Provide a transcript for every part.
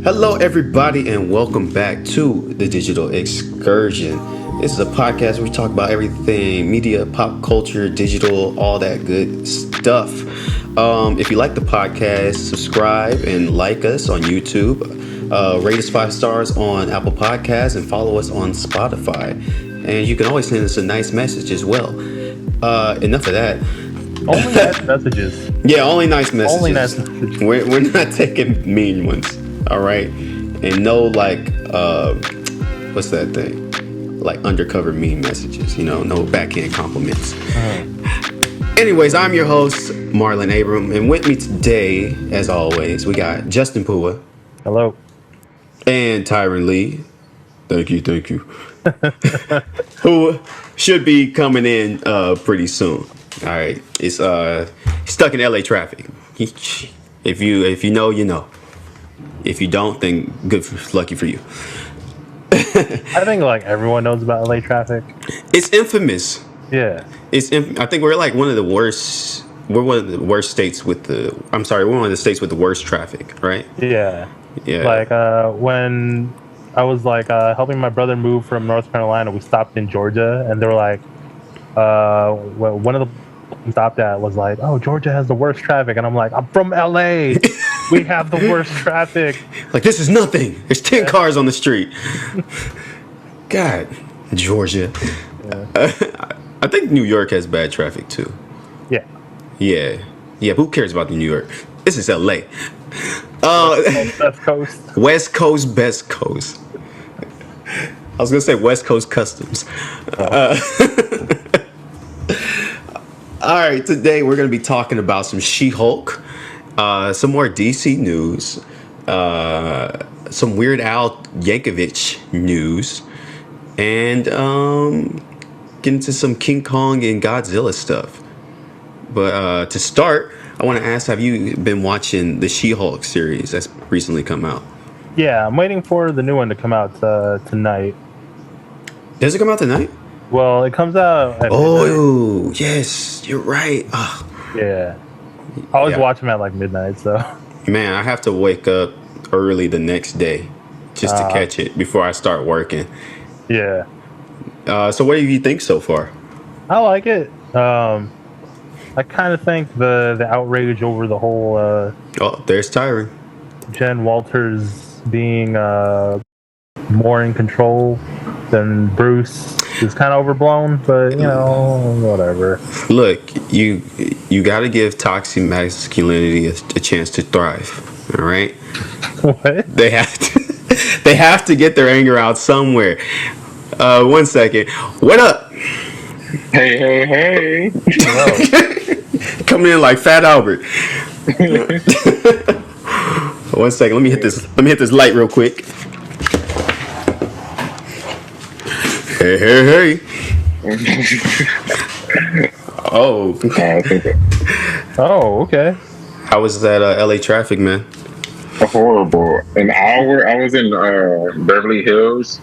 Hello, everybody, and welcome back to the Digital Excursion. This is a podcast where we talk about everything media, pop culture, digital, all that good stuff. If you like the podcast, subscribe and like us on YouTube. Rate us 5 stars on Apple Podcasts and follow us on Spotify. And you can always send us a nice message as well. Enough of that. Only nice messages. Yeah, only nice messages. Only nice messages. We're not taking mean ones. All right, and no what's that thing? Like undercover mean messages. No backhand compliments. Anyways, I'm your host Marlon Abram, and with me today, as always, we got Justin Pua. Hello. And Tyron Lee. Thank you. Who should be coming in pretty soon. All right, it's stuck in LA traffic. If you know, you know. If you don't, then lucky for you. I think everyone knows about LA traffic. It's infamous. Yeah. I think we're one of the worst. We're one of the worst states with the. I'm sorry, we're one of the states with the worst traffic, right? Yeah. Yeah. When I was helping my brother move from North Carolina, we stopped in Georgia, and they were one of the we stopped at was oh, Georgia has the worst traffic, and I'm I'm from LA. We have the worst traffic. This is nothing. There's 10 cars on the street. God, Georgia. Yeah. I think New York has bad traffic too. Yeah. Yeah. Who cares about New York? This is LA. West Coast. West Coast, best coast. I was gonna say West Coast Customs. All right, today we're going to be talking about some SheHulk, some more DC news, some Weird Al Yankovic news, and get into some King Kong and Godzilla stuff. But to start, I want to ask, have you been watching the SheHulk series that's recently come out? Yeah, I'm waiting for the new one to come out tonight. Does it come out tonight? Well, it comes out at midnight. Yes, you're right. Yeah. I always watch them at midnight, so. Man, I have to wake up early the next day just to catch it before I start working. Yeah. So what do you think so far? I like it. I kind of think the outrage over the whole there's Tyron. Jen Walters being more in control than Bruce is kind of overblown, but whatever. Look, you got to give toxic masculinity a chance to thrive. All right. What? They have to get their anger out somewhere. 1 second. What up? Hey. Coming in like Fat Albert. 1 second. Let me hit this light real quick. Hey. Oh, okay. How was that LA traffic, man? Horrible. An hour. I was in Beverly Hills,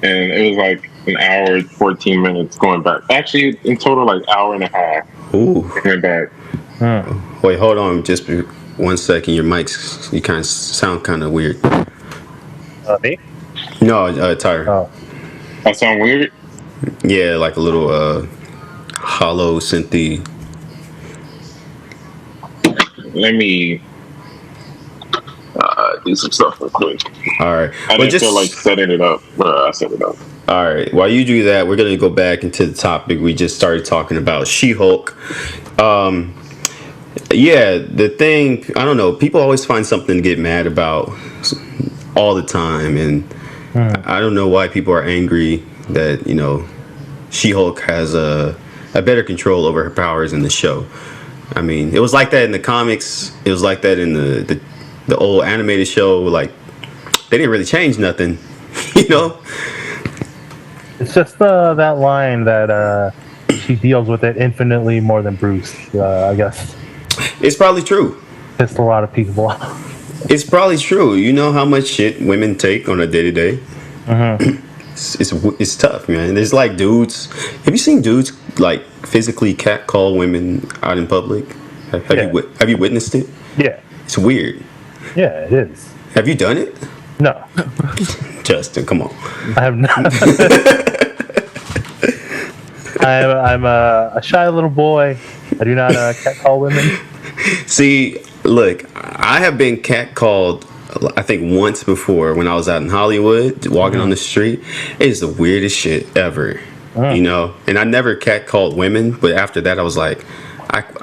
and it was an hour 14 minutes going back. Actually, in total, hour and a half. Ooh. Going back. Wait, hold on, just 1 second. Your mics, you kind of sound kind of weird. Me? No, Tyre. Oh. I sound weird? Yeah, like a little hollow synthy. Let me do some stuff real quick. All right. I didn't feel like setting it up, but I set it up. All right. While you do that, we're going to go back into the topic we just started talking about, SheHulk. Yeah, the thing, I don't know, people always find something to get mad about all the time, and I don't know why people are angry that, SheHulk has a better control over her powers in the show. I mean, it was like that in the comics. It was like that in the old animated show. They didn't really change nothing, It's just that line that she deals with it infinitely more than Bruce, I guess. It's probably true. Pissed a lot of people off. It's probably true. You know how much shit women take on a day-to-day? It's tough, man. There's dudes. Have you seen dudes physically catcall women out in public? Have you witnessed it? Yeah. It's weird. Yeah, it is. Have you done it? No, Justin, come on. I have not. I'm a shy little boy. I do not catcall women. See, look, I have been catcalled, I think once before when I was out in Hollywood, walking on the street. It's the weirdest shit ever, you know? And I never catcalled women, but after that I was like,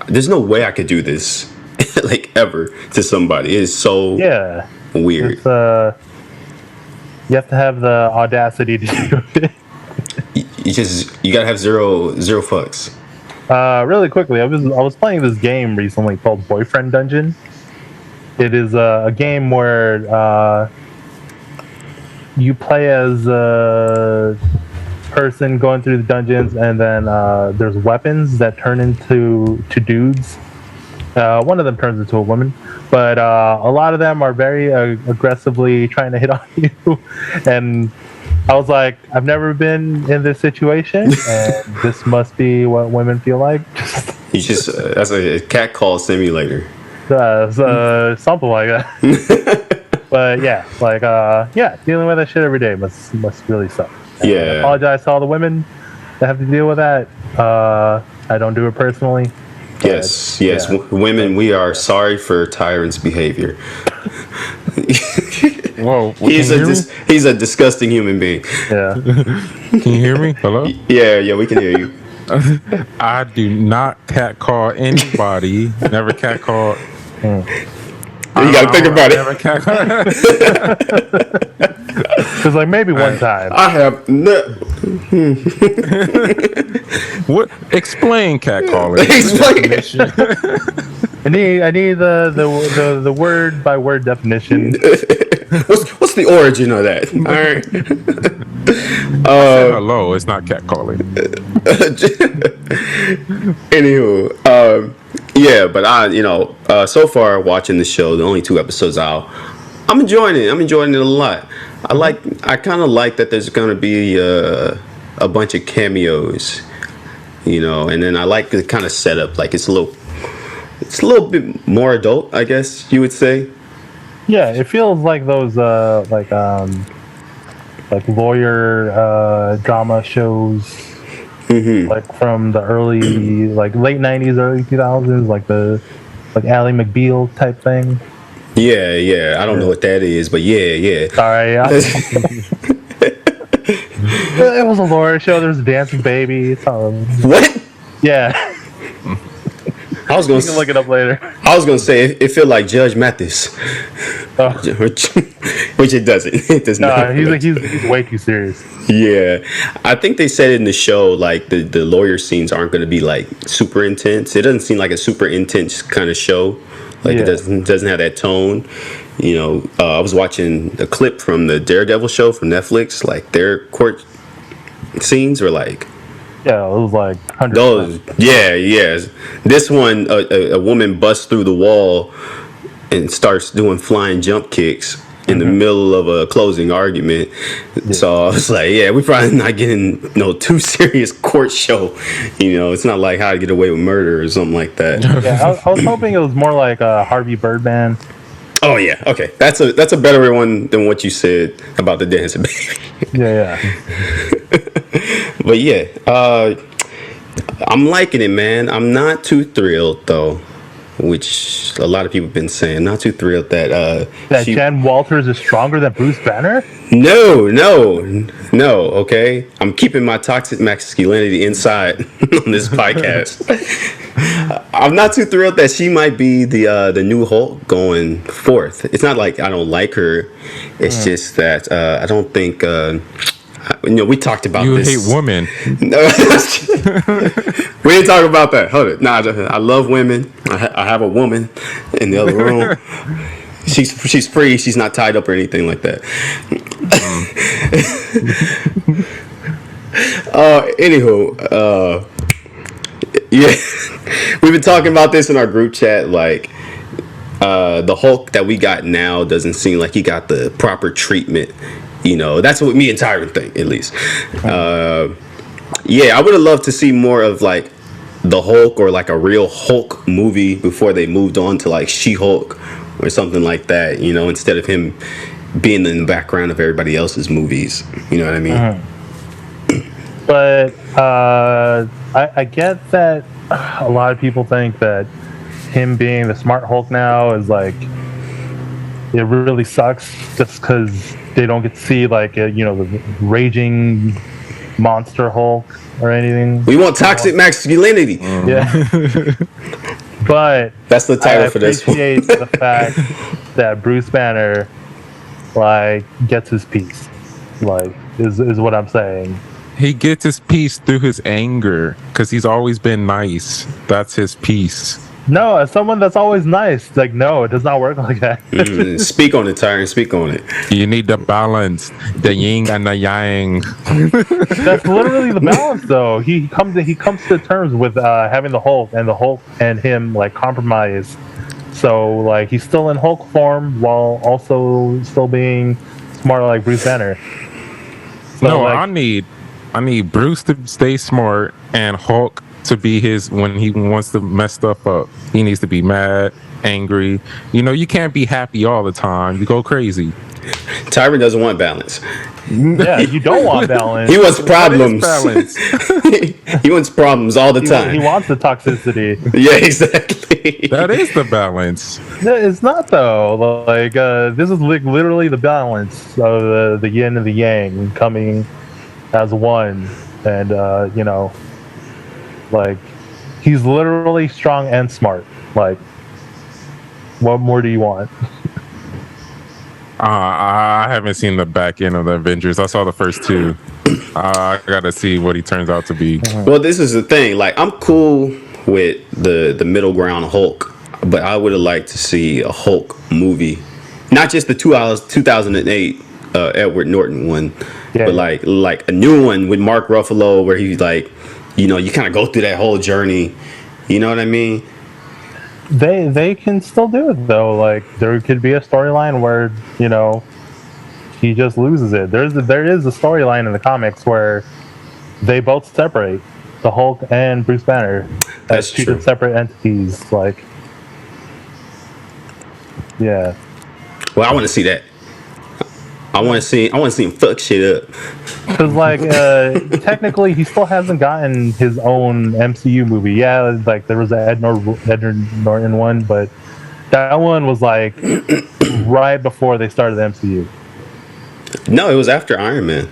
there's no way I could do this, like, ever, to somebody. It is so weird. It's, you have to have the audacity to do it. You gotta have zero fucks. Really quickly, I was playing this game recently called Boyfriend Dungeon. It is a game where you play as a person going through the dungeons, and then there's weapons that turn into dudes. One of them turns into a woman, but a lot of them are very aggressively trying to hit on you. And I was like, I've never been in this situation, and this must be what women feel like. You just that's a catcall simulator. Something like that. But yeah, like dealing with that shit every day must really suck. And I apologize to all the women that have to deal with that. I don't do it personally. Yes. Women, we are sorry for Tyrant's behavior. Whoa, he's a disgusting human being. Yeah. Can you hear me? Hello? Yeah, we can hear you. I do not catcall anybody. Never catcall. You gotta think about it. Never catcall. Because like maybe one time. I have no. What? Explain catcalling. Explain. I need the word by word definition. What's the origin of that? All right. Hello, it's not catcalling. Anywho, yeah, but so far watching the show, the only 2 episodes out, I'm enjoying it. I'm enjoying it a lot. I kind of like that there's gonna be a bunch of cameos, and then I like the kind of setup. Like it's a little bit more adult, I guess you would say. Yeah, it feels like those like lawyer drama shows, like from the early late 90s, early 2000s, like Ally McBeal type thing. Yeah. I don't know what that is, but yeah. Sorry. It was a lawyer show. There's a dancing baby. What? Yeah. I was gonna. You can look it up later. I was gonna say it felt like Judge Mathis, which it doesn't. It does not. He's way too serious. Yeah, I think they said in the show like the lawyer scenes aren't going to be like super intense. It doesn't seem like a super intense kind of show. Like it doesn't have that tone. I was watching a clip from the Daredevil show from Netflix. Like their court scenes were like. Yeah, it was like 100%. Those, yeah. This one, a woman busts through the wall and starts doing flying jump kicks in the middle of a closing argument. Yeah. So I was like, we're probably not getting too serious court show. It's not like How to Get Away with Murder or something like that. Yeah, I was hoping it was more like Harvey Birdman. Oh yeah, okay. That's a better one than what you said about the dancing baby. Yeah. But yeah, I'm liking it, man. I'm not too thrilled though, which a lot of people have been saying. Not too thrilled that Jen Walters is stronger than Bruce Banner. No. Okay, I'm keeping my toxic masculinity inside on this podcast. I'm not too thrilled that she might be the new Hulk going forth. It's not like I don't like her. It's just that I don't think. We talked about you this. You hate women. No, we didn't talk about that. Hold it. Nah, I love women. I have a woman in the other room. She's free. She's not tied up or anything like that. Anywho, yeah, we've been talking about this in our group chat. Like, the Hulk that we got now doesn't seem like he got the proper treatment. That's what me and Tyron think, at least. I would have loved to see more of like the Hulk or like a real Hulk movie before they moved on to like She-Hulk or something like that. You know, instead of him being in the background of everybody else's movies. You know what I mean? But I get that a lot of people think that him being the smart Hulk now is like, it really sucks just because they don't get to see like the raging monster Hulk or anything. We want toxic masculinity. Yeah. But That's the title for this one. I appreciate the fact that Bruce Banner like gets his piece. Like is what I'm saying. He gets his peace through his anger because he's always been nice. That's his peace. No, as someone that's always nice, like no, it does not work like that. Speak on it, Tyron. Speak on it. You need the balance, the yin and the yang. That's literally the balance, though. He comes to terms with having the Hulk and him like compromise. So like he's still in Hulk form while also still being smart like Bruce Banner. So, No, like, I need Bruce to stay smart and Hulk to be his when he wants to mess stuff up. He needs to be mad, angry. You know, you can't be happy all the time. You go crazy. Tyron doesn't want balance. yeah, you don't want balance. He wants problems. Balance. He wants problems all the time. He wants the toxicity. Yeah, exactly. That is the balance. It's not though. Like this is like literally the balance of the yin and the yang coming as one, and like he's literally strong and smart. Like, what more do you want? I haven't seen the back end of the Avengers. I saw the first two. I gotta see what he turns out to be. Well, this is the thing. Like, I'm cool with the middle ground Hulk, but I would have liked to see a Hulk movie, not just the 2008 Edward Norton one, but like a new one with Mark Ruffalo, where he's like, you kind of go through that whole journey. You know what I mean? They can still do it though. Like there could be a storyline where he just loses it. There is a storyline in the comics where they both separate, the Hulk and Bruce Banner, That's as two true. separate entities. Like, yeah. Well, I want to see that. I want to see him fuck shit up. Because like technically he still hasn't gotten his own MCU movie. Yeah, like there was an Edward Norton one, but that one was like right before they started the MCU. No, it was after Iron Man.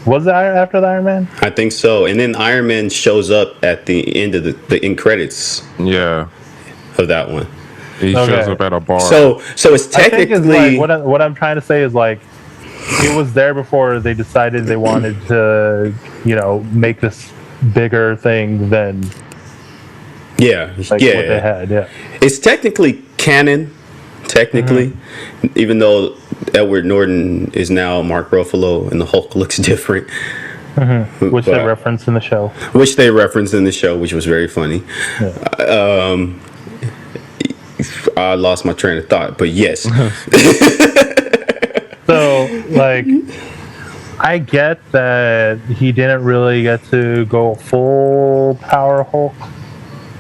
Was it after the Iron Man? I think so. And then Iron Man shows up at the end of the end credits Yeah, of that one. he shows up at a bar. So it's I think technically it's like, what I'm trying to say is like it was there before they decided they wanted to make this bigger thing than yeah. what they had. Yeah. It's technically canon, even though Edward Norton is now Mark Ruffalo and the Hulk looks different. Which they referenced in the show. Which they referenced in the show, which was very funny. Yeah. I lost my train of thought, but yes. So, like, I get that he didn't really get to go full power Hulk,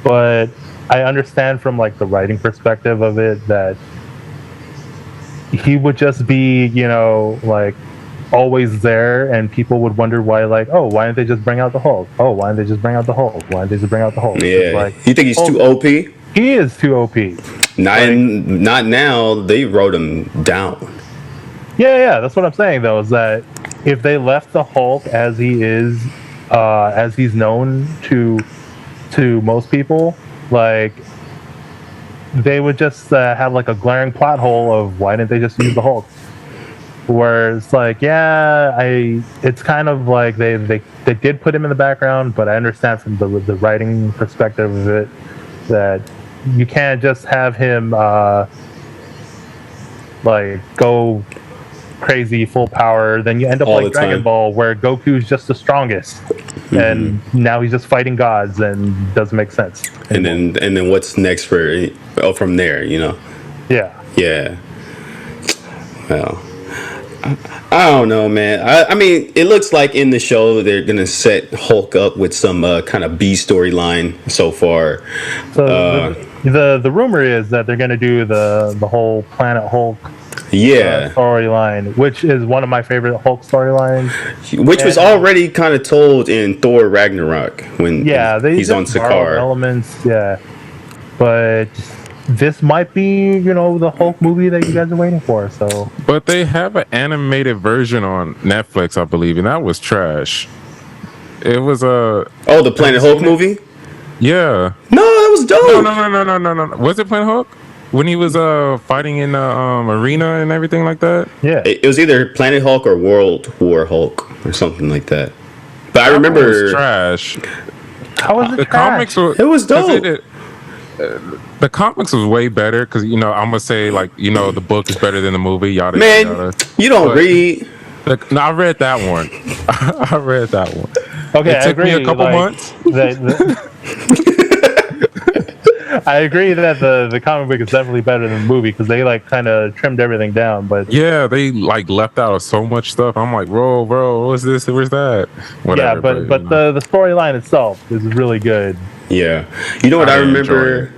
but I understand from like the writing perspective of it that he would just be, like always there, and people would wonder why, like, oh, why didn't they just bring out the Hulk? Oh, why didn't they just bring out the Hulk? Why didn't they just bring out the Hulk? Yeah. Like, You think he's too OP? He is too OP. Not now. They wrote him down. Yeah, that's what I'm saying though, is that if they left the Hulk as he is, as he's known to most people, like they would just have like a glaring plot hole of why didn't they just use the Hulk? Where it's like, it's kind of like they did put him in the background, but I understand from the writing perspective of it that you can't just have him like go crazy full power, then you end up All like the time. Dragon Ball where Goku's just the strongest and now he's just fighting gods and doesn't make sense And then what's next from there? yeah Well, I don't know, man. I mean, it looks like in the show they're gonna set Hulk up with some kind of B storyline so far. so The rumor is that they're gonna do the whole Planet Hulk storyline, which is one of my favorite Hulk storylines. Which was already kind of told in Thor Ragnarok when he's on Sakaar. Elements, but this might be, the Hulk movie that you guys are waiting for. So, but they have an animated version on Netflix, I believe, and that was trash. It was the Planet Hulk movie. Yeah. No, that was dope. No. Was it Planet Hulk? When he was fighting in the arena and everything like that? Yeah. It was either Planet Hulk or World War Hulk or something like that. But I remember it was trash. How was it the trash? Comics were, it was dope. The comics was way better because, I'm going to say, the book is better than the movie. Yada, Man, yada. You don't read. No, I read that one. Okay, it took me a couple months. I agree that the comic book is definitely better than the movie because they kind of trimmed everything down. But yeah, they left out so much stuff. I'm like, bro, what's this? Where's that? Whatever, yeah, but the storyline itself is really good. Yeah, you know what I remember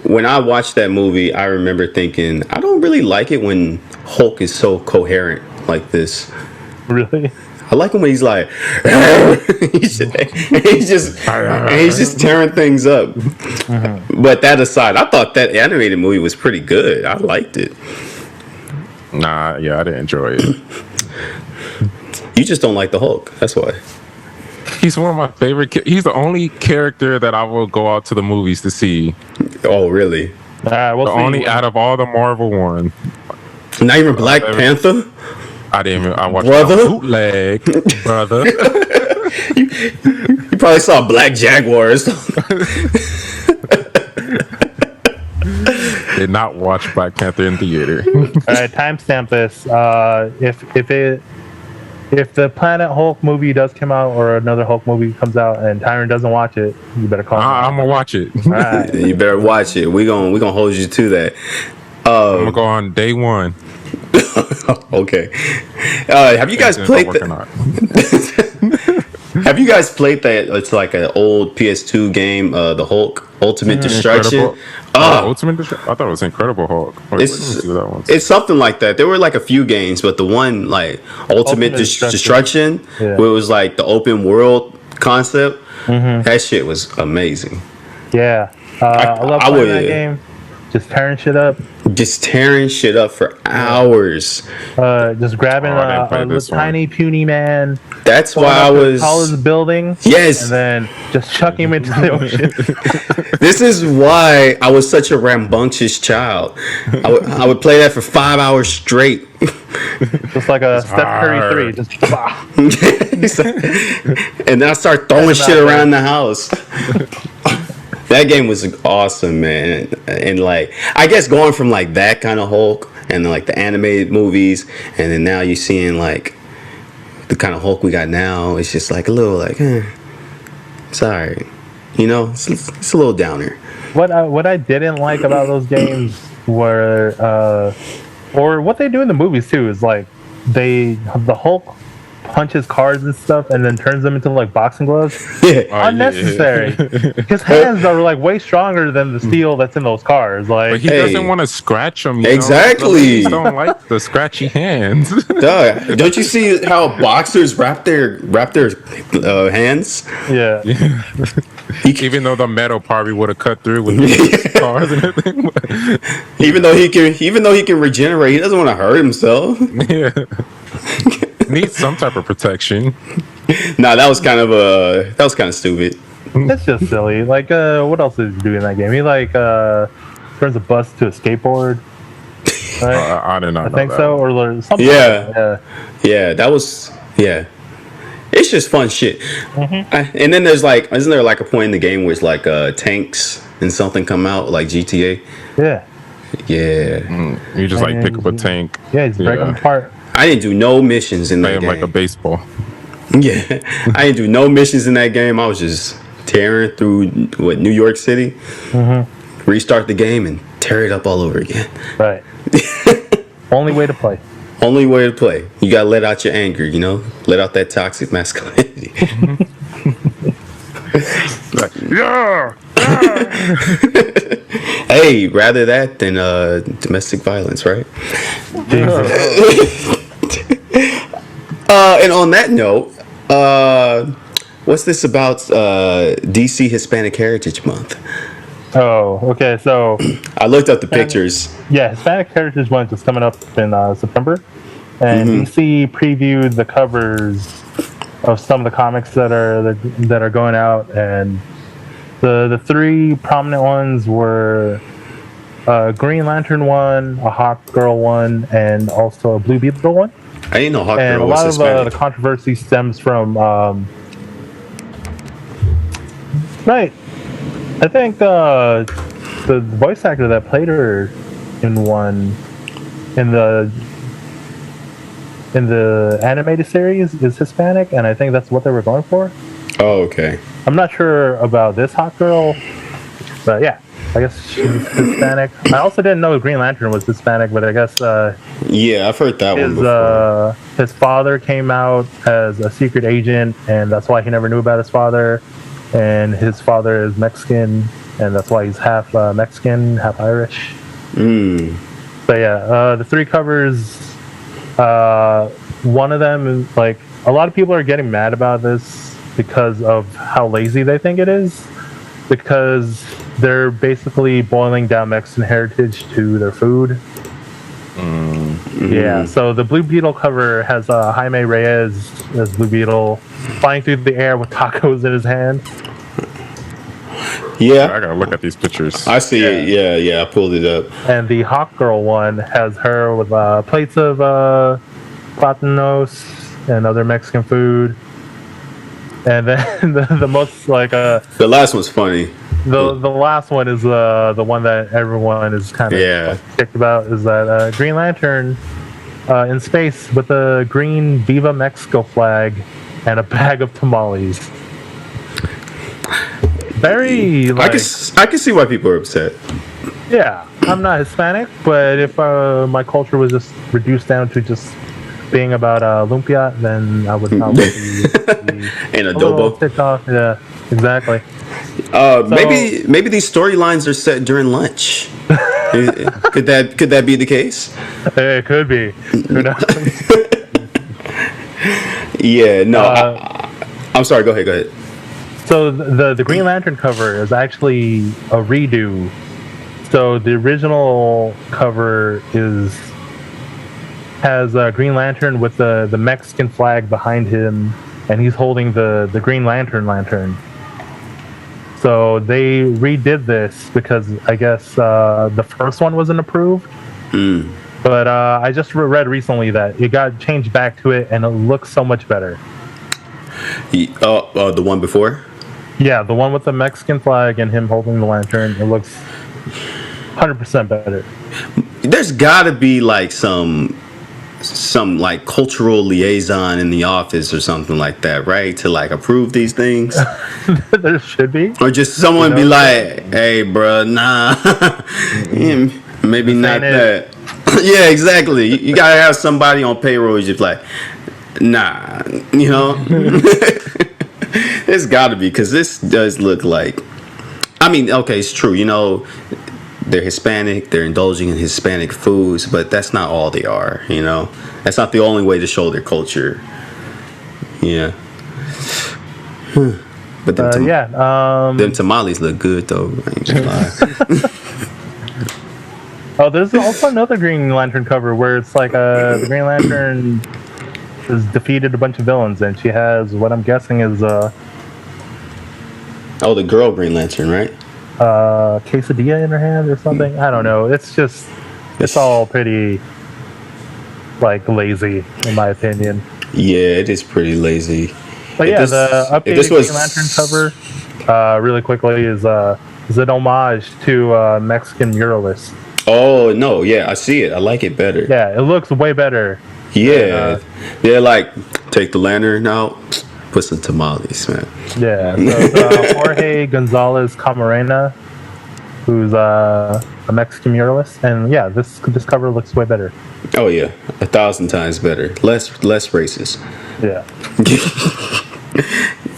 when I watched that movie. I remember thinking, I don't really like it when Hulk is so coherent like this. Really? I like him when he's like, he's just tearing things up. Mm-hmm. But that aside, I thought that animated movie was pretty good. I liked it. Nah, yeah, I didn't enjoy it. You just don't like the Hulk. That's why. He's one of my favorite. He's the only character that I will go out to the movies to see. Oh, really? Only out of all the Marvel ones. Not even Black Panther. I watched bootleg, brother. you probably saw Black Jaguars. Did not watch Black Panther in theater. All right, timestamp this. If the Planet Hulk movie does come out or another Hulk movie comes out and Tyron doesn't watch it, you better call me. I'm gonna watch it. All right. You better watch it. We gonna hold you to that. I'm gonna go on day one. Okay. Have you guys played that? Have you guys played that? It's like an old PS2 game, the Hulk Ultimate Destruction. Ultimate Destruction. I thought it was Incredible Hulk. It's something like that. There were like a few games, but the one like Ultimate Destruction, where it was like the open world concept, that shit was amazing. Yeah, I love playing that game. Just tearing shit up. Just tearing shit up for hours. Just grabbing a tiny puny man. That's why I was tallest building. Yes, and then just chucking him into the ocean. This is why I was such a rambunctious child. I would play that for 5 hours straight. Just like a Steph Curry 3. Just and then I start throwing shit around the house. That game was awesome, man. And like, I guess going from like that kind of Hulk and like the animated movies, and then now you're seeing like the kind of Hulk we got now, it's just like a little like, sorry, it's a little downer. What I didn't like about those games were, or what they do in the movies too, is like the Hulk punches cars and stuff and then turns them into like boxing gloves. Unnecessary. His hands are like way stronger than the steel that's in those cars. Like, but he doesn't want to scratch them. Exactly. He don't like the scratchy hands. Duh. Don't you see how boxers wrap their hands? Yeah. Even though the metal probably would have cut through with the cars and everything. even though he can regenerate, he doesn't want to hurt himself. Yeah. Needs some type of protection. Nah, that was kind of stupid. That's just silly. Like, what else did he do in that game? He turns a bus to a skateboard. Right? I did not. I think so, or something. Yeah, that was It's just fun shit. And then isn't there like a point in the game where it's like tanks and something come out like GTA? Yeah. Yeah. You just like pick up a tank. Yeah, he's breaking them apart. I didn't do no missions in that game. Like a baseball. Yeah, I didn't do no missions in that game. I was just tearing through New York City, restart the game and tear it up all over again. Right. Only way to play. Only way to play. You gotta let out your anger. Let out that toxic masculinity. Like, yeah. Hey, rather that than domestic violence, right? And on that note, what's this about DC Hispanic Heritage Month? Oh, okay. So I looked up the pictures. yeah, Hispanic Heritage Month is coming up in September, and DC previewed the covers of some of the comics that are going out, and the three prominent ones were a Green Lantern one, a Hawk Girl one, and also a Blue Beetle one. I didn't know Hawk And Girl a was lot of Hispanic. the controversy stems from right. I think the voice actor that played her in the animated series is Hispanic, and I think that's what they were going for. Oh, okay. I'm not sure about this Hot Girl, but yeah, I guess she's Hispanic. I also didn't know Green Lantern was Hispanic, but I guess Yeah, I've heard that one before. his father came out as a secret agent, and that's why he never knew about his father. And his father is Mexican, and that's why he's half Mexican, half Irish. But yeah, the three covers. One of them is like a lot of people are getting mad about this because of how lazy they think it is, because they're basically boiling down Mexican heritage to their food. Yeah, so the Blue Beetle cover has Jaime Reyes as Blue Beetle flying through the air with tacos in his hand. Yeah, I gotta look at these pictures. I see it. Yeah, I pulled it up. And the Hawk Girl one has her with plates of platanos and other Mexican food. And then the most like The last one's funny. the last one is the one that everyone is kind of kicked about, is that Green Lantern in space with a green Viva Mexico flag and a bag of tamales. Very like, I can see why people are upset. yeah, I'm not Hispanic, but if my culture was just reduced down to just being about lumpia, then I would probably be And a little adobo. ticked off. Yeah, exactly. Maybe these storylines are set during lunch. could that be the case? It could be. Who knows? Yeah, no. I'm sorry. Go ahead. So the Green Lantern cover is actually a redo. So the original cover has Green Lantern with the Mexican flag behind him, and he's holding the Green lantern. So they redid this because I guess the first one wasn't approved. But I just read recently that it got changed back to it, and it looks so much better. The one before? Yeah, the one with the Mexican flag and him holding the lantern, it looks 100% better. There's got to be like some like cultural liaison in the office or something like that, right? To like approve these things. There should be. Or just someone be like, "Hey, bro, nah, maybe not that." Yeah, exactly. You gotta have somebody on payroll who's just like, "Nah," you know. There's got to be, because this does look like. I mean, okay, it's true. You know, they're Hispanic. They're indulging in Hispanic foods, but that's not all they are. You know, that's not the only way to show their culture. Yeah. But them, them tamales look good though. I ain't gonna lie. Oh, there's also another Green Lantern cover where it's like the Green Lantern has defeated a bunch of villains, and she has what I'm guessing is Oh, the girl Green Lantern, right? quesadilla in her hand or something. I don't know. It's all pretty like lazy in my opinion. Yeah, it is pretty lazy. But yeah, the updated Green Lantern cover, really quickly, is an homage to Mexican muralists. Oh no, yeah, I see it. I like it better. Yeah, it looks way better. Yeah, they're like, take the lantern out, put some tamales, man. Yeah, so it's Jorge Gonzalez Camarena, who's a Mexican muralist, and yeah, this cover looks way better. Oh yeah, 1,000 times better. Less racist. Yeah.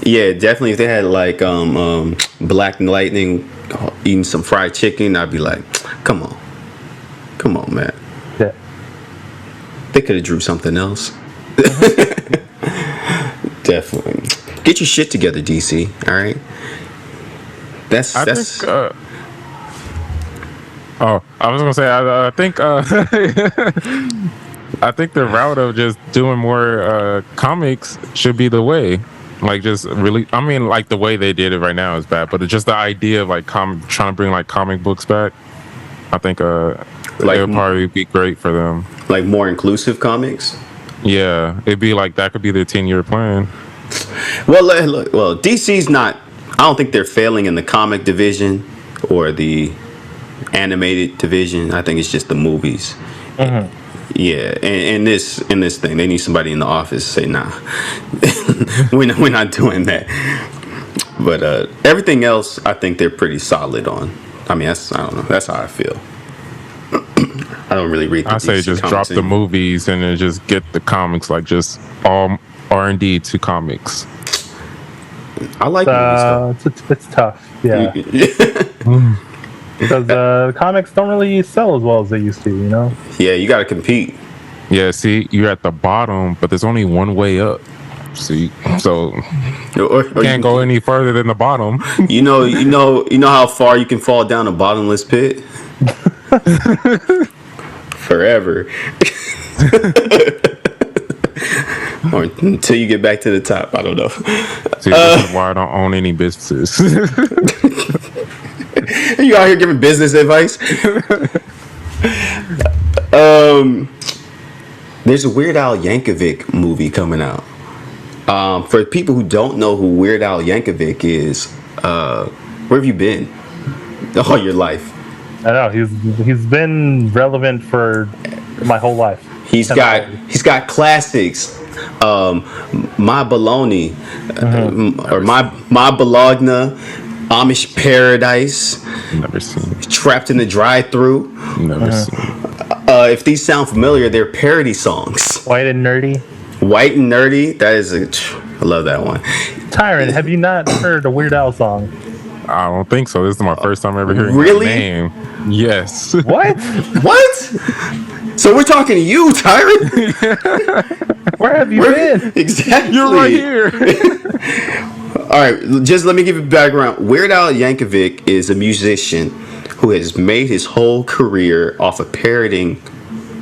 Yeah, definitely. If they had like Black Lightning eating some fried chicken, I'd be like, come on, man. Yeah. They could have drew something else. Definitely. Get your shit together, DC. All right. That's. I was gonna say, I think, I think the route of just doing more comics should be the way. Like, just really, I mean, like the way they did it right now is bad, but it's just the idea of like trying to bring like comic books back. I think like, it would probably be great for them. Like more inclusive comics. Yeah, it'd be like that could be their 10-year plan. Well, well, DC's not. I don't think they're failing in the comic division or the animated division. I think it's just the movies. Mm-hmm. Yeah, and this thing, they need somebody in the office to say, nah, we're not doing that. But everything else, I think they're pretty solid on. I mean, I don't know. That's how I feel. I don't really read. I say just drop the movies and then just get the comics, like just all R&D to comics. I like movies. It's tough. Yeah. Because comics don't really sell as well as they used to, you know? Yeah, you got to compete. Yeah, see, you're at the bottom, but there's only one way up. See, so or you can't go any further than the bottom. You know how far you can fall down a bottomless pit? Forever. Or until you get back to the top. I don't know. See, this is why I don't own any businesses. You out here giving business advice? There's a Weird Al Yankovic movie coming out. For people who don't know who Weird Al Yankovic is, where have you been all your life? I know he's been relevant for my whole life. He's got classics. My Baloney, or my Bologna, Amish Paradise. Never seen. Trapped in the Drive-Thru. Never seen. If these sound familiar, they're parody songs. White and Nerdy. White and Nerdy. That is I love that one. Tyron, have you not heard a Weird Al song? I don't think so. This is my first time ever hearing really? that name. Yes. What? What? So we're talking to you, Tyron. Where have you been? Exactly. You're right here. All right, just let me give you background. Weird Al Yankovic is a musician who has made his whole career off of parodying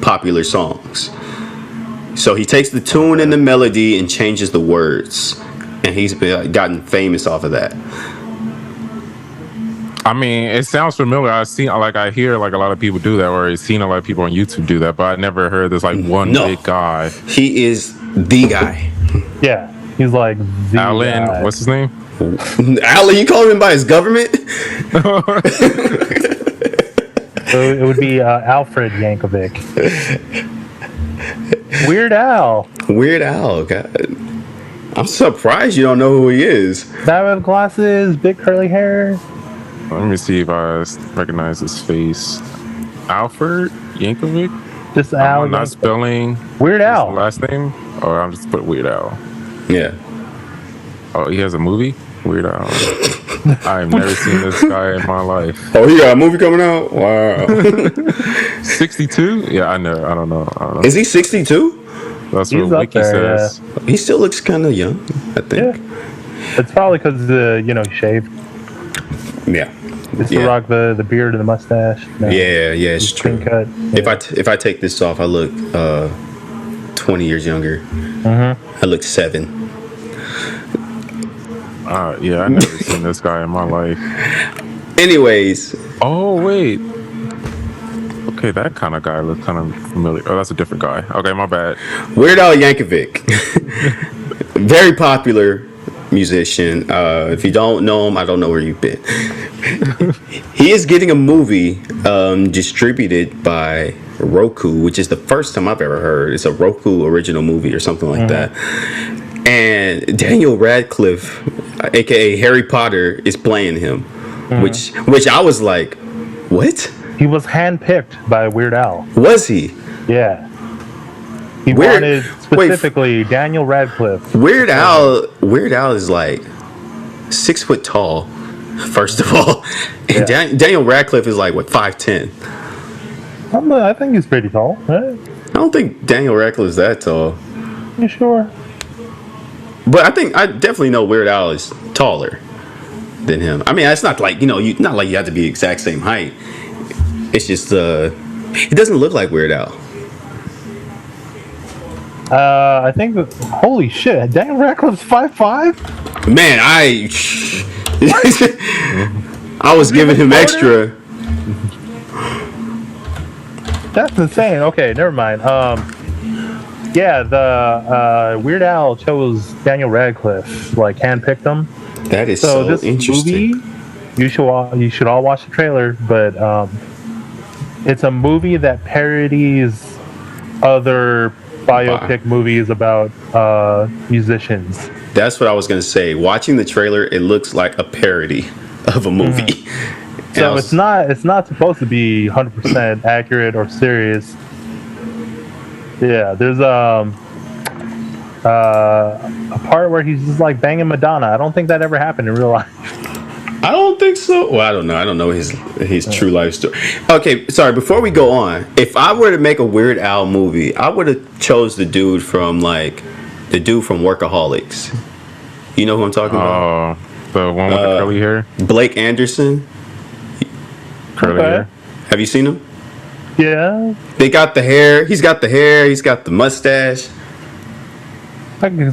popular songs. So he takes the tune and the melody and changes the words, and he's gotten famous off of that. I mean, it sounds familiar. I hear like a lot of people do that, or I've seen a lot of people on YouTube do that, but I never heard this like one big guy. He is the guy. Yeah, he's like the Alan. guy. What's his name? Alan, you calling him by his government? So it would be Alfred Yankovic. Weird Al. Weird Al, God. I'm surprised you don't know who he is. Guy with glasses, big curly hair. Let me see if I recognize his face. Alfred Yankovic? Just Al. I'm not spelling Weird Al. his last name? Or I'm just put Weird Al. Yeah. Oh, he has a movie? Weird Al. I've never seen this guy in my life. Oh, he got a movie coming out? Wow. 62? Yeah, I don't know. Is he 62? That's He's what Wiki says. Yeah. He still looks kind of young, I think. Yeah. It's probably because he shaved. Yeah. It's to rock the beard and the mustache. No. Yeah, it's true. Cut. Yeah. If I take this off, I look 20 years younger. Mm-hmm. I look 7. Yeah, I never seen this guy in my life. Anyways. Oh, wait. Okay, that kind of guy looks kind of familiar. Oh, that's a different guy. Okay, my bad. Weird Al Yankovic. Very popular musician. If you don't know him, I don't know where you've been. He is getting a movie distributed by Roku, which is the first time I've ever heard. It's a Roku original movie or something like that. And Daniel Radcliffe, aka Harry Potter, is playing him, which I was like, what? He was handpicked by Weird Al. Was he? Yeah. He wanted specifically Daniel Radcliffe. Weird Al is like 6 foot tall. First of all, Yeah. Daniel Radcliffe is like what 5'10". I think he's pretty tall, right? I don't think Daniel Radcliffe is that tall, You sure? but I definitely know Weird Al is taller than him. I mean, it's not like not like you have to be exact same height. It's just he doesn't look like Weird Al. I think holy shit, Daniel Radcliffe's 5'5". Man, I was giving him extra. That's insane. Okay, never mind. Yeah, the Weird Al chose Daniel Radcliffe, like handpicked him. That is so this interesting. movie, you should all watch the trailer, but it's a movie that parodies other biopic movies about musicians. That's what I was gonna say. Watching the trailer, it looks like a parody of a movie. So it's not supposed to be 100% accurate or serious. Yeah, there's a part where he's just like banging Madonna. I don't think that ever happened in real life. I don't think so. Well, I don't know. I don't know his true life story. Okay, sorry. Before we go on, if I were to make a Weird Al movie, I would have chose the dude from Workaholics. You know who I'm talking about? Oh, the one with the curly hair. Blake Anderson. Curly hair. Have you seen him? Yeah, They got the hair. He's got the hair. He's got the mustache. I can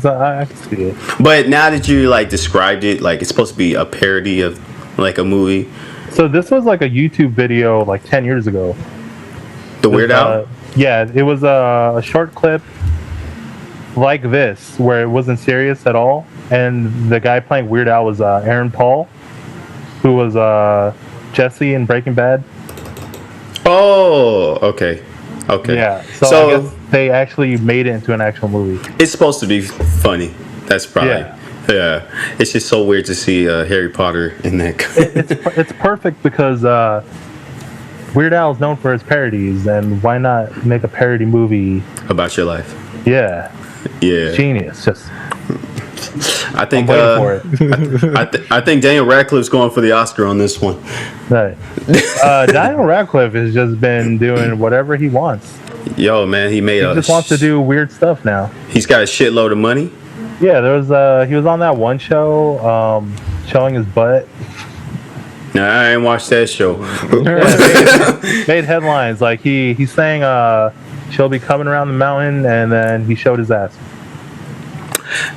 see it. But now that you described it, it's supposed to be a parody of a movie. So this was like a YouTube video like 10 years ago. The Weird Al. Yeah, it was a short clip like this where it wasn't serious at all, and the guy playing Weird Al was Aaron Paul, who was Jesse in Breaking Bad. Oh, okay. Yeah, so I guess they actually made it into an actual movie. It's supposed to be funny. That's probably yeah. It's just so weird to see Harry Potter in that. It's perfect because Weird Al is known for his parodies, and why not make a parody movie about your life? Yeah, genius. Just I think I'm waiting for it. I think Daniel Radcliffe's going for the Oscar on this one. Right. Daniel Radcliffe has just been doing whatever he wants. Yo, man, he just wants to do weird stuff now. He's got a shitload of money. Yeah, he was on that one show showing his butt. No, I ain't watched that show. Made headlines like he sang "She'll Be Coming Around the Mountain" and then he showed his ass.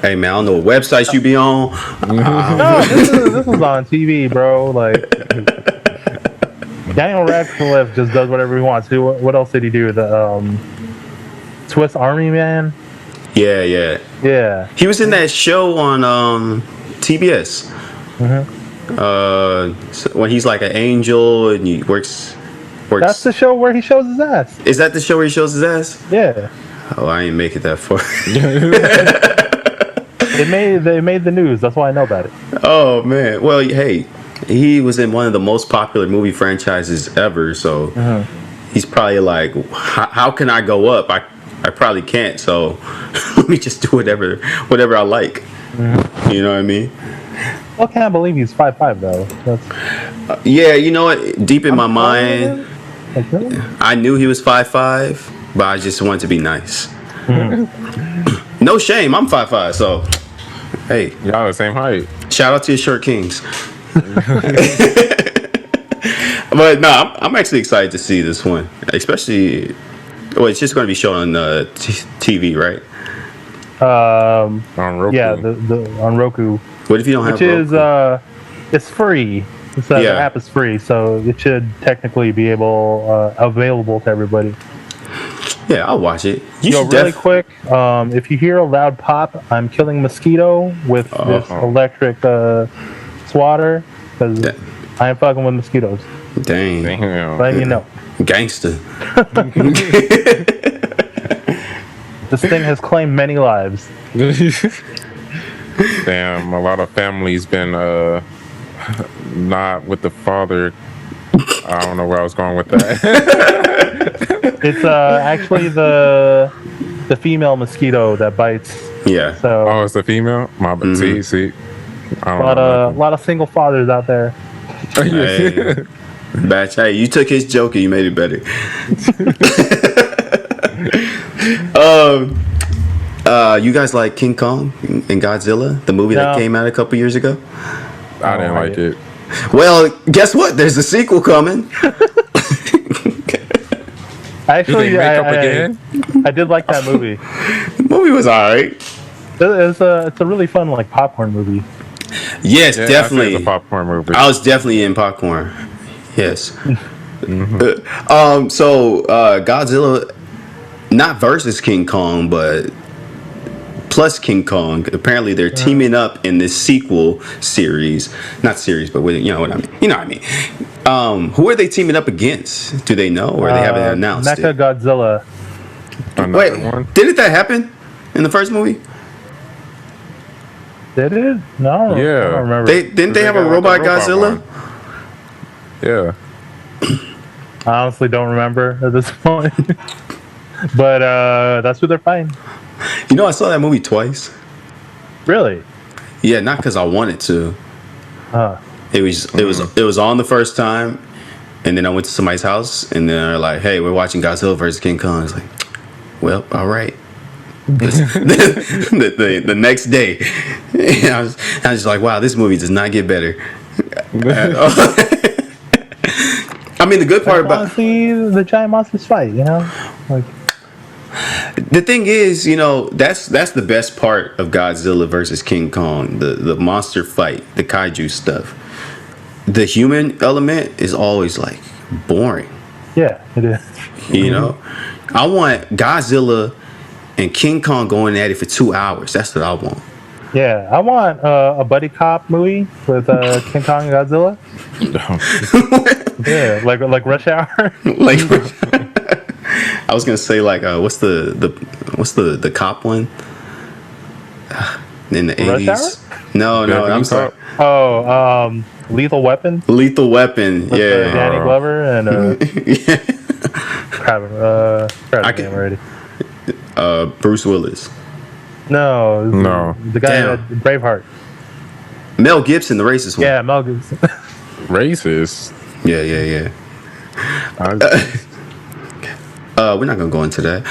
Hey man, I don't know what websites you be on. No, this was on TV, bro. Like Daniel Radcliffe just does whatever he wants. What else did he do? The Swiss Army Man. Yeah. He was in that show on TBS. When he's like an angel and he works. That's the show where he shows his ass. Is that the show where he shows his ass? Yeah. Oh, I ain't make it that far. They made the news. That's why I know about it. Oh man. Well, hey, he was in one of the most popular movie franchises ever. So he's probably like, how can I go up? I probably can't. So let me just do whatever I like. You know what I mean? I can't believe he's 5'5" though. Yeah, you know what? Deep in my mind, I knew he was 5'5", but I just wanted to be nice. No shame, I'm 5'5", so hey, Y'all the same height. shout out to your short kings. But no, I'm actually excited to see this one, especially. Well, it's just going to be shown on TV, right? On Roku. Yeah, the on Roku. What if you don't have Roku? Roku? It's free. The app is free, so it should technically be available to everybody. Yeah, I'll watch it. Really quick, if you hear a loud pop, I'm killing mosquito with this electric swatter because I am fucking with mosquitoes. Dang. Letting you know. Gangster. This thing has claimed many lives. Damn, a lot of families been not with the father. I don't know where I was going with that. It's actually the female mosquito that bites. Yeah. So Oh, it's a female? See. I A don't know. lot of single fathers out there. Hey, Batch, hey, you took his joke and you made it better. You guys like King Kong and Godzilla, the movie that No. came out a couple years ago? I didn't like it. Well, guess what? There's a sequel coming. Did they make up again? I did like that movie. The movie was alright. It's a really fun like popcorn movie. Yes, Yeah, definitely. it's a popcorn movie. I was definitely in popcorn. Yes. Godzilla, not versus King Kong, but plus King Kong. Apparently, they're teaming up in this sequel series. Not series, but you know what I mean. You know what I mean. Who are they teaming up against? Do they know, or they haven't announced Mecha it? Godzilla. Another Wait, one. didn't that happen in the first movie? Did it? No. Yeah. I don't remember. Didn't they have a got, robot like, a robot Godzilla? one. Yeah. I honestly don't remember at this point. But that's who they're fighting. You know, I saw that movie twice. Really? Yeah, not because I wanted to. Huh. It was on the first time, and then I went to somebody's house, and then they're like, "Hey, we're watching Godzilla versus King Kong." I was like, "Well, all right." the next day, I was just like, "Wow, this movie does not get better." I mean, the good part I want about to see the giant monsters fight. You know, like the thing is, you know, that's the best part of Godzilla versus King Kong, the monster fight, the kaiju stuff. The human element is always like boring. yeah, it is. You know, I want Godzilla and King Kong going at it for 2 hours. That's what I want. Yeah, I want a buddy cop movie with King Kong and Godzilla. Yeah, like Rush Hour. Like, I was gonna say like, what's the cop one in the Rush 80s? No, Beverly I'm sorry. Cop. Oh, Lethal Weapon. Lethal Weapon. With, Yeah. Danny Glover and crap I his name can- already. Bruce Willis. No, No. the guy Damn. that Braveheart. Mel Gibson, the racist one. Yeah, Mel Gibson. Racist. Yeah. We're not gonna go into that.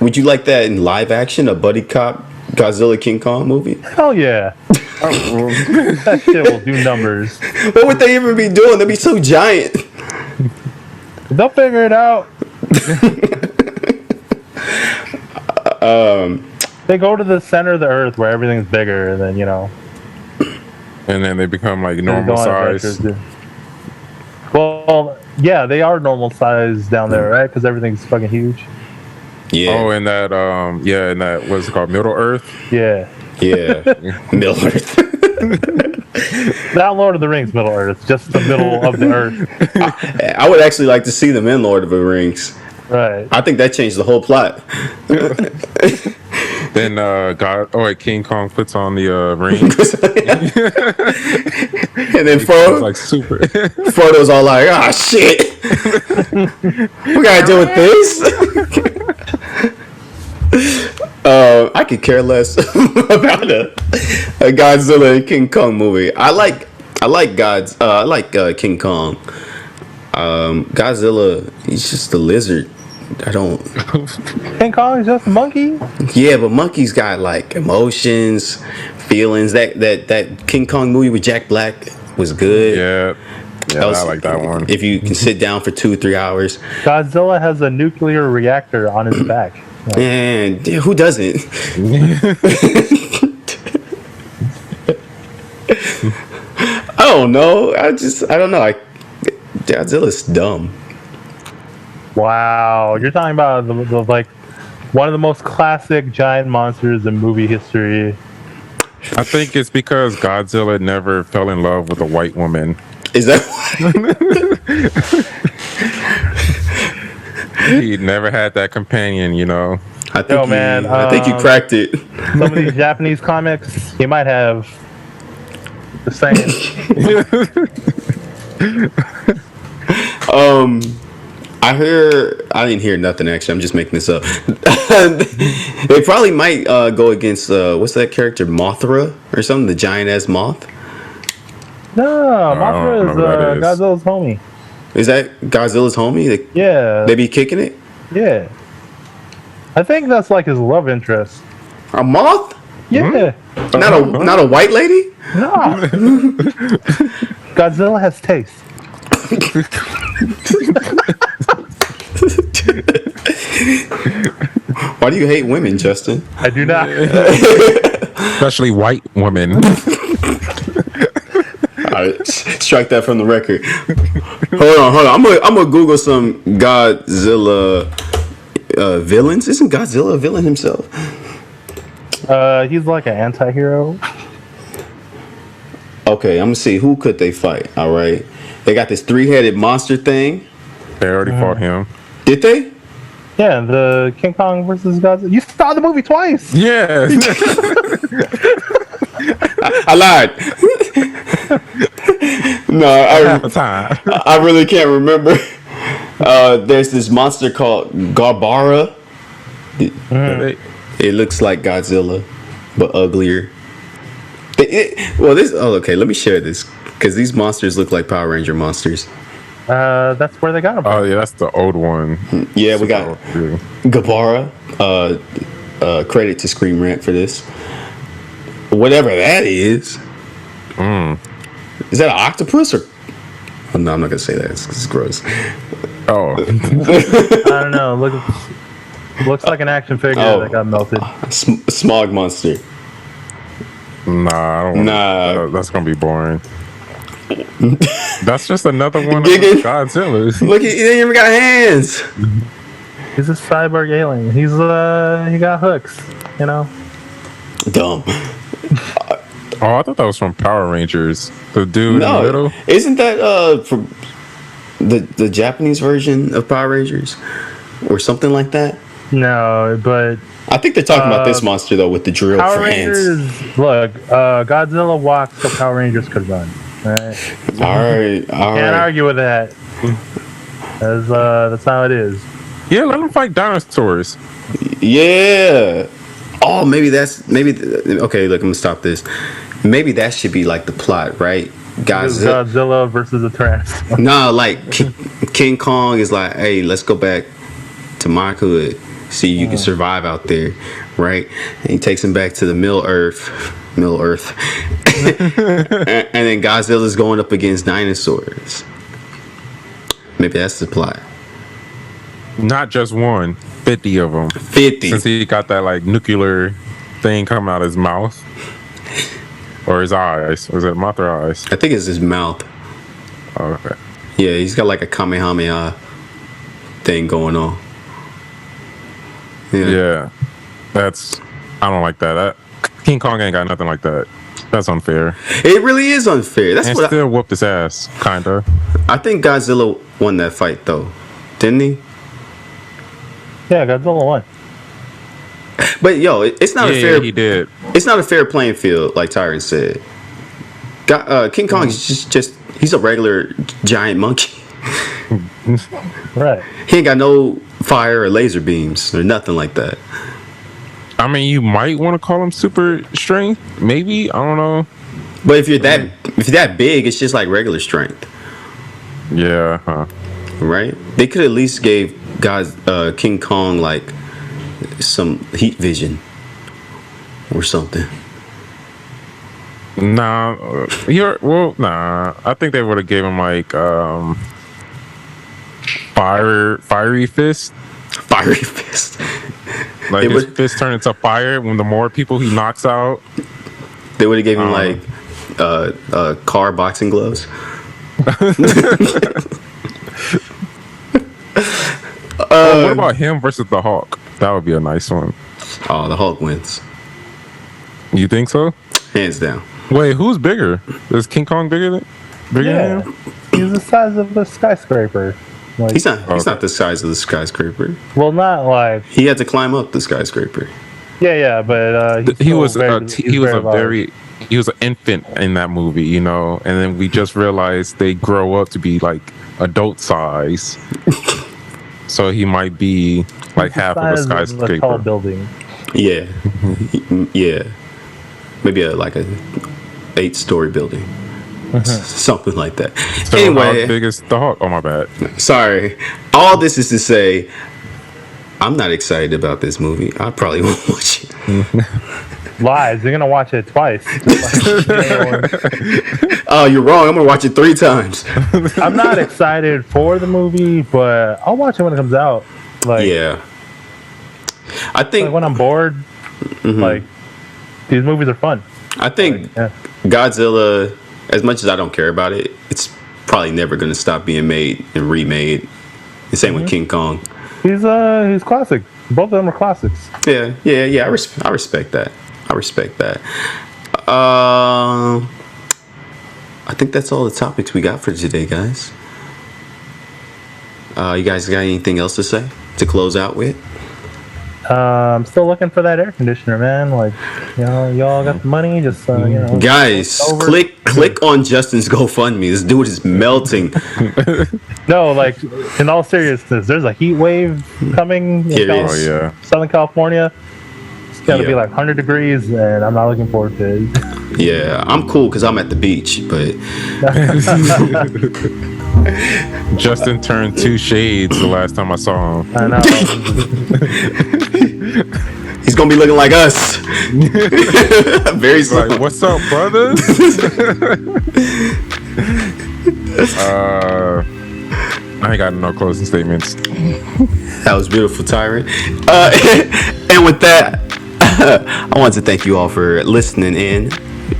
Would you like that in live action, a buddy cop Godzilla King Kong movie? Hell yeah, that shit will do numbers. What would they even be doing? They'd be so giant. They'll figure it out. They go to the center of the earth where everything's bigger, and then And then they become like they normal go on size. adventures. Well, yeah, they are normal size down there, right? Because everything's fucking huge. Yeah. Oh, and that and that what's it called, Middle Earth? Yeah, Yeah. Middle Earth. not Lord of the Rings, Middle Earth, just the middle of the earth. I would actually like to see them in Lord of the Rings. Right. I think that changed the whole plot. Then King Kong puts on the ring. And then It's Frodo, like super. Frodo's all like, "Ah, shit. We gotta deal with this." I could care less about a Godzilla and King Kong movie. I like King Kong. Godzilla, he's just a lizard. I don't. King Kong is just a monkey. Yeah, but monkeys got like emotions, feelings. That King Kong movie with Jack Black was good. Yeah, That was- I like that one. If you can sit down for 2-3 hours, Godzilla has a nuclear reactor on his back. and yeah, who doesn't? I don't know. I don't know. Godzilla's dumb. Wow, you're talking about the like one of the most classic giant monsters in movie history. I think it's because Godzilla never fell in love with a white woman. Is that He never had that companion, I think Yo, man, I think you cracked it. Some of these Japanese comics, he might have. Just saying. I didn't hear nothing actually. I'm just making this up. They probably might go against what's that character, Mothra or something, the giant ass moth. No, don't Mothra know is who that is. Godzilla's homie. Is that Godzilla's homie? Yeah. They be kicking it. Yeah. I think that's like his love interest. A moth? Yeah. Not a white lady? No. Godzilla has taste. Why do you hate women, Justin? I do not. Especially white women. All right, strike that from the record. Hold on. I'm gonna Google some Godzilla villains. Isn't Godzilla a villain himself? He's like an anti-hero. Okay, I'm gonna see who could they fight. All right, they got this 3-headed monster thing. They already fought him. Did they? Yeah, the King Kong versus Godzilla. You saw the movie twice. Yeah. I lied. No, Half the time. I really can't remember. There's this monster called Guevara. It looks like Godzilla, but uglier. Okay, let me share this because these monsters look like Power Ranger monsters. That's where they got him. Oh yeah, that's the old one. Yeah, we got Guevara. Credit to Scream Rant for this. Whatever that is. Is that an octopus or? Oh, no, I'm not gonna say that. It's gross. Oh. I don't know. Looks like an action figure that got melted. Smog monster. Nah, I don't Nah. that's gonna be boring. That's just another one of Godzilla's. Look, he ain't even got hands. He's a cyborg alien. He got hooks. You know. Dumb. Oh, I thought that was from Power Rangers. The dude in the middle. Isn't that from the Japanese version of Power Rangers or something like that? No, but I think they're talking about this monster though with the drill Power for Rangers. hands. Look, Godzilla walked so Power Rangers could run. All right. Can't argue with that. That's how it is. Yeah, let them fight dinosaurs. Yeah. Oh, maybe. Okay, look, I'm gonna stop this. Maybe that should be like the plot, right? Godzilla versus a Tyrannosaurus. No, like King Kong is like, hey, let's go back to my hood, see if you can survive out there, right? And he takes him back to the Middle Earth, and then Godzilla's going up against dinosaurs. Maybe that's the plot. Not just one, 50 of them. 50. Since he got that like nuclear thing coming out of his mouth. Or his eyes. Was it mouth or eyes? I think it's his mouth. Oh, okay. Yeah, he's got like a Kamehameha thing going on. Yeah. I don't like that. King Kong ain't got nothing like that. That's unfair. It really is unfair. That's and what still whooped his ass, kinda. I think Godzilla won that fight though, didn't he? Yeah, Godzilla won. But yo, it's not a fair. Yeah, he did. It's not a fair playing field, like Tyron said. King Kong is just he's a regular giant monkey. Right. He ain't got no fire or laser beams or nothing like that. I mean, you might want to call him super strength. Maybe, I don't know. But if you're that big, it's just like regular strength. Yeah, huh. Right? They could at least gave King Kong like some heat vision or something. Nah, I think they would have gave him like fiery fist. Fiery fist. Like his fist turn into fire when the more people he knocks out. They would have gave him like car boxing gloves. What about him versus the Hulk? That would be a nice one. Oh, the Hulk wins. You think so? Hands down. Wait, who's bigger? Is King Kong bigger than him? He's the size of a skyscraper. Like, He's not the size of the skyscraper. well, not like He had to climb up the skyscraper. but He was an infant in that movie, you know, and then we just realized they grow up to be like adult size. So he might be like half of a Size of a tall skyscraper. building. Yeah, yeah. Maybe like a 8-story building, something like that. So Anyway, how big is the Hulk? Oh my bad. sorry. All this is to say, I'm not excited about this movie. I probably won't watch it. Lies. You're gonna watch it twice. Oh, you're wrong. I'm gonna watch it 3 times. I'm not excited for the movie, but I'll watch it when it comes out. Like, Yeah, I think. like when I'm bored, like these movies are fun. I think Yeah. Godzilla, as much as I don't care about it, it's probably never gonna stop being made and remade. The same with King Kong. He's classic. Both of them are classics. Yeah. I respect that. I respect that. I think that's all the topics we got for today, guys. You guys got anything else to say to close out with? I'm still looking for that air conditioner, man. Like, y'all got the money, just Guys, over. click on Justin's GoFundMe. This dude is melting. No, like in all seriousness, there's a heat wave coming in It is. Oh yeah. Southern California. It's gonna be Yeah. like 100 degrees, and I'm not looking forward to it. Yeah, I'm cool because I'm at the beach, but Justin turned 2 shades the last time I saw him. I know. he's gonna be looking like us very soon. Like, what's up, brothers? I ain't got no closing statements. That was beautiful, Tyrant. And with that, I want to thank you all for listening in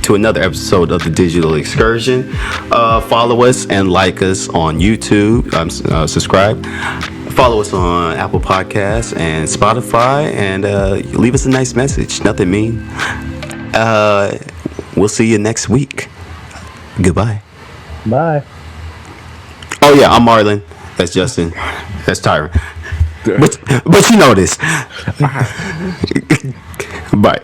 to another episode of the Digital Excursion. Follow us and like us on YouTube. Subscribe. Follow us on Apple Podcasts and Spotify, and leave us a nice message. Nothing mean. We'll see you next week. Goodbye. Bye. Oh yeah, I'm Marlon. That's Justin. That's Tyron. But you know this. Bye.